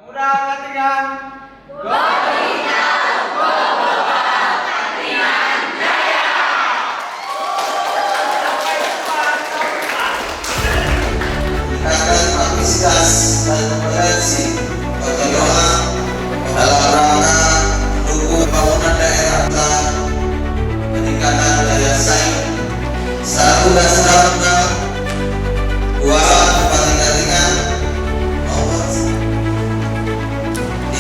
Mudah Katingan. Kapasitas dan kompetensi percontohan dalam rangka mendukung pembangunan daerah dan peningkatan daya saing. Satu dan selanjutnya, dua Bupati Katingan nomor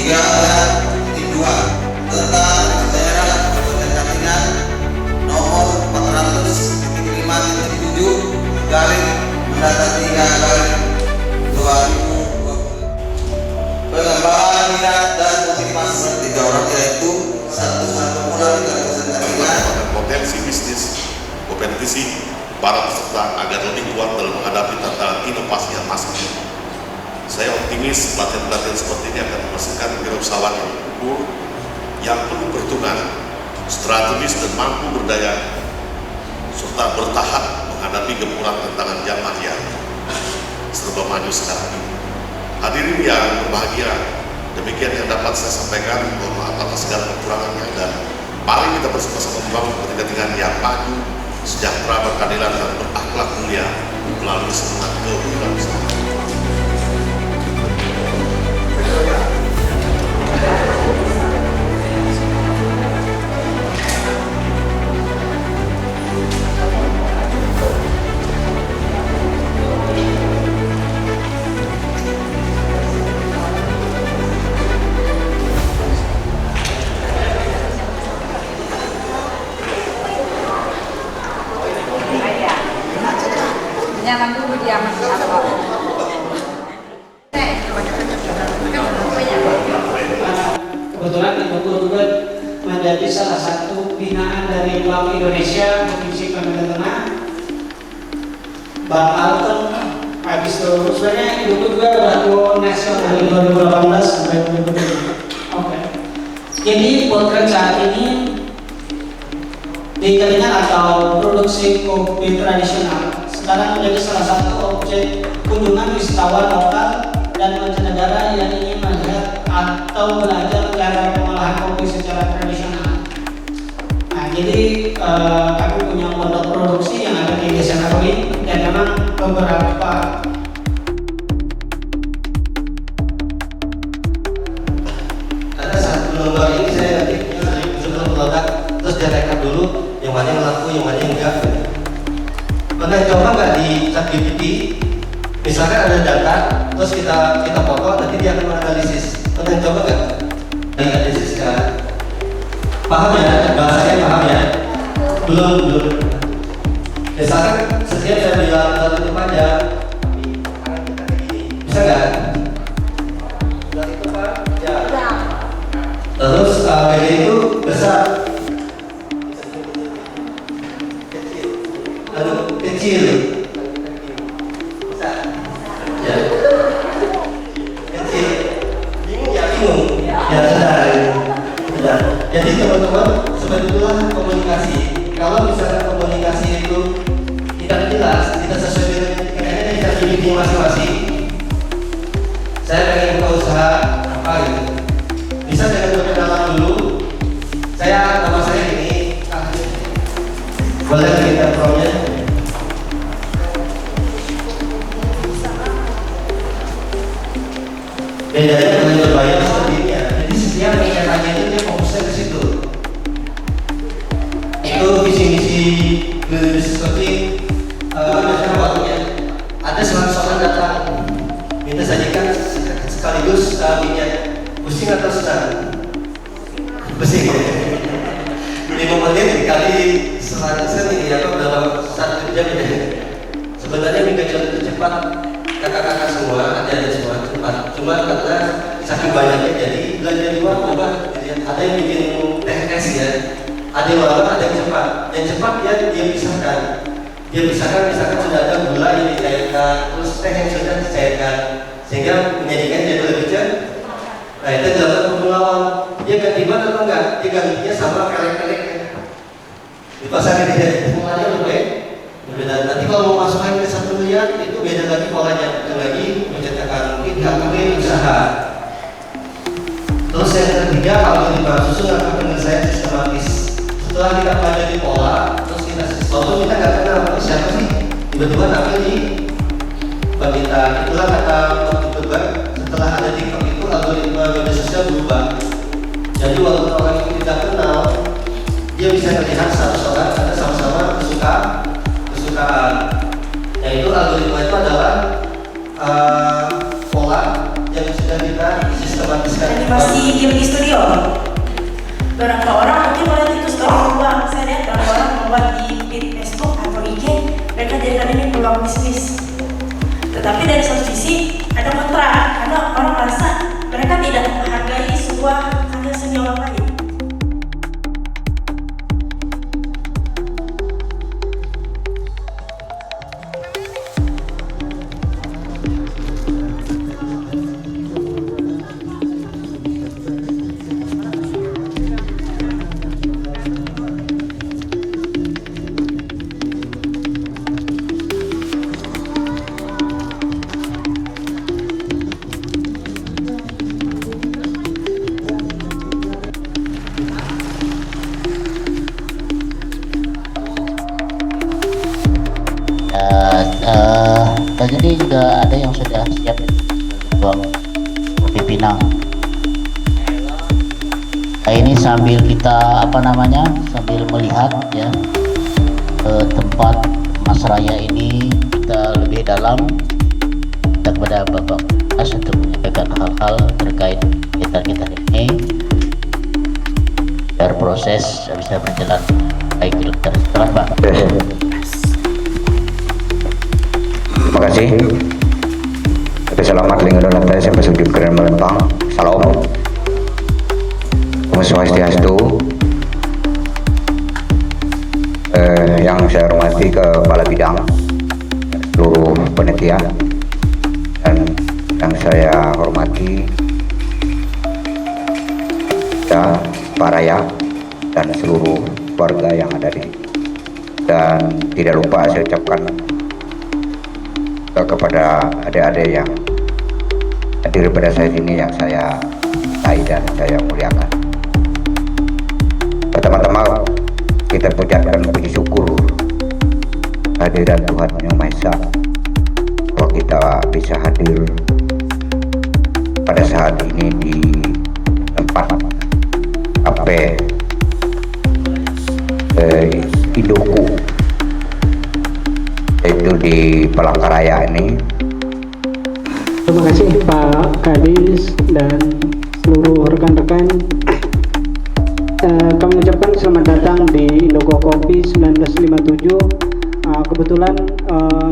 3 dan 2 tentang daerah Kabupaten Katingan nomor 400.5.7 garing mendatar 3 garing 2020. Pengembangan minat dan motivasi 3 orang yaitu satu pemuda di Kabupaten Katingan. Potensi bisnis, kompetisi para peserta agar lebih kuat dalam menghadapi tantangan inovasi yang masif. Saya optimis pelatihan-pelatihan seperti ini akan menghasilkan wirausahawan yang unggul, yang penuh perhitungan, strategis dan mampu berdaya, serta bertahan menghadapi gempuran tantangan zaman yang serba maju sekarang ini. Hadirin yang berbahagia, demikian yang dapat saya sampaikan. Mohon maaf atas segala kekurangannya, dan mari kita bersama-sama membangun Katingan yang maju, sejahtera, berkeadilan dan berakhlak mulia melalui semangat kewirausahaan. Nyaman dulu dia masih apa? Kebetulan Ibu juga menjadi salah satu binaan dari Bank Indonesia Provinsi Kalimantan Tengah. Bang Alton habis itu sebenarnya Ibu juga berlaku nasional dari 2018 sampai 2020. Oke. Jadi potret saat ini di Katingan atau produksi kopi tradisional sekarang menjadi salah satu objek kunjungan wisatawan lokal dan mancanegara yang ingin melihat atau belajar cara pengolahan kopi secara tradisional. Nah, jadi kami punya model produksi yang ada di Desa Karwin, dan memang beberapa Ada satu lembar ini saya ketiknya sebelum meledak, terus dia rekap dulu yang mana yang laku, yang mana yang enggak. Pernah coba nggak di ChatGPT? Misalkan ada data, terus kita foto, nanti dia akan menganalisis. Pernah coba nggak? Analisis kan? Paham ya? Bahasanya paham ya? Belum. Misalkan setiap saya bilang dalam itu panjang, bisa nggak? Dalam itu pak? Ya. Terus BD itu besar. Kecil. Bisa. Ya. Kecil. Bingung ya, bingung. Ya sudah. Jadi teman-teman, sebetulnya komunikasi. Kalau misalnya komunikasi itu tidak jelas, tidak sesuai dengan kayaknya tidak dibikin masing-masing. Saya pengen buka usaha apa gitu. Bisa dengan berkenalan dulu. Nama saya ini. Boleh kita promnya? Bedanya dengan berbayar seperti ini ya. Jadi setiap kegiatannya itu dia fokusnya ke situ. Itu visi-misi bisnis coaching. Biasanya waktunya ada 100 orang datang, minta sajikan sekaligus minyak. Pusing atau senang? Pusing. 5 menit dikali 100 ini apa dalam 1 jam ya. Sebenarnya minta jam itu cepat. Kakak-kakak semua ada semua cepat. Cuma karena saking banyaknya jadi belanja di luar ubah. Ada yang bikin THS ya. Ada yang lama, ada yang cepat. Yang cepat dia pisahkan. Dia pisahkan misalkan sudah ada gula yang dicairkan, terus teh yang sudah dicairkan, sehingga menjadikan jadi lebih cepat. Nah itu adalah pengelawan. Dia ganti ban atau enggak? Dia gantinya sama kelek-keleknya. Di pasar ini polanya lebih berbeda. Nanti kalau mau masukkan ke 1 miliar itu beda lagi polanya. Itu lagi mencetakkan mungkin KKB usaha. Terus yang ketiga, algoritma susun akan penyelesaian sistematis. Setelah kita pelajari pola, terus kita walaupun kita nggak kenal siapa sih, tiba-tiba tampil di Babita. Itulah kata Zuckerberg, setelah ada TikTok itu algoritma media sosial berubah. Jadi walaupun orang itu tidak kenal, dia bisa melihat satu orang karena sama-sama kesukaan. Yaitu algoritma itu adalah pola yang sudah kita sistematiskan. Animasi game di studio. Beberapa orang mungkin melihat itu story peluang. Saya lihat beberapa orang membuat di feed Facebook atau IG, mereka jadikan ini peluang bisnis. Tetapi dari satu sisi ada kontra, karena orang merasa mereka tidak menghargai sebuah karya seni orang lain. Dan ini juga ada yang sudah siap buang kopi Pinang. Nah, ini sambil kita sambil melihat ya tempat Mas Raya ini, kita lebih dalam kita kepada Bapak Mas untuk menyampaikan hal-hal terkait kita ini biar proses bisa berjalan baik. Terima Pak. Terima kasih. Selamat lingkungan lantai sampai sujud keren melempang. Salam. Om Swastiastu. Yang saya hormati Kepala Bidang seluruh panitia, dan yang saya hormati Pak Raya dan seluruh keluarga yang ada di sini. Dan tidak lupa saya ucapkan kepada adik-adik yang hadir pada saat ini yang saya cintai dan saya muliakan. Pertama-tama kita ucapkan puji syukur kehadiran Tuhan Yang Maha Esa bahwa kita bisa hadir pada saat ini di tempat Indoku, yaitu di Palangkaraya ini. Terima kasih Pak Kadis dan seluruh rekan-rekan. Kami ucapkan selamat datang di Indogo Kopi 1957. Kebetulan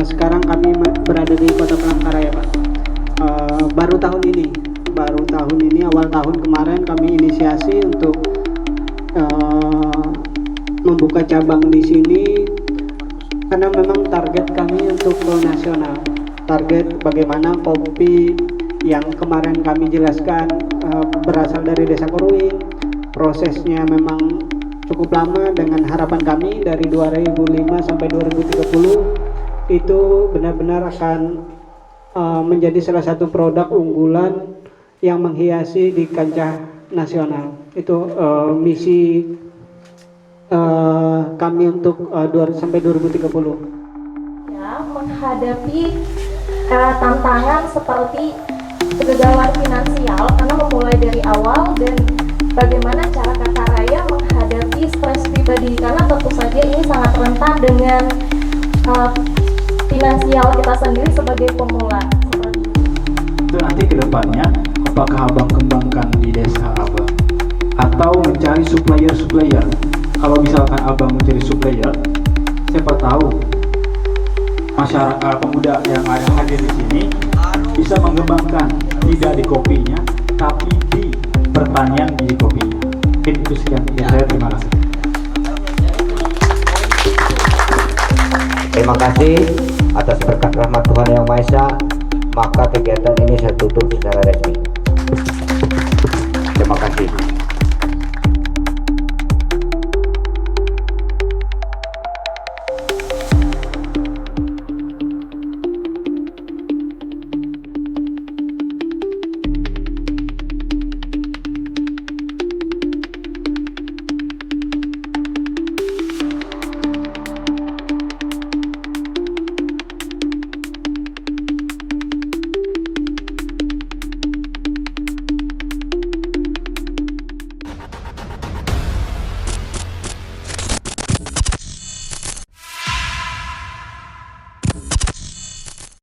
sekarang kami berada di Kota Palangkaraya, Pak. Baru tahun ini, awal tahun kemarin kami inisiasi untuk membuka cabang di sini karena memang target kami untuk go nasional. Target bagaimana kopi yang kemarin kami jelaskan berasal dari Desa Koruing, prosesnya memang cukup lama, dengan harapan kami dari 2005 sampai 2030 itu benar-benar akan menjadi salah satu produk unggulan yang menghiasi di kancah nasional. Itu misi kami untuk sampai 2030. Ya, menghadapi tantangan seperti kegagalan finansial karena memulai dari awal, dan bagaimana cara Kakak Raya menghadapi stres pribadi karena tentu saja ini sangat rentan dengan finansial kita sendiri sebagai pemula. Itu nanti kedepannya apakah Abang kembangkan di desa Abang atau mencari supplier. Kalau misalkan Abang mencari supplier, siapa tahu masyarakat pemuda yang ada hadir di sini bisa mengembangkan tidak di kopinya tapi di pertanian biji kopinya. Mungkin itu sekian dari saya, terima kasih. Terima kasih atas berkat rahmat Tuhan Yang Maha Esa, maka kegiatan ini saya tutup secara resmi.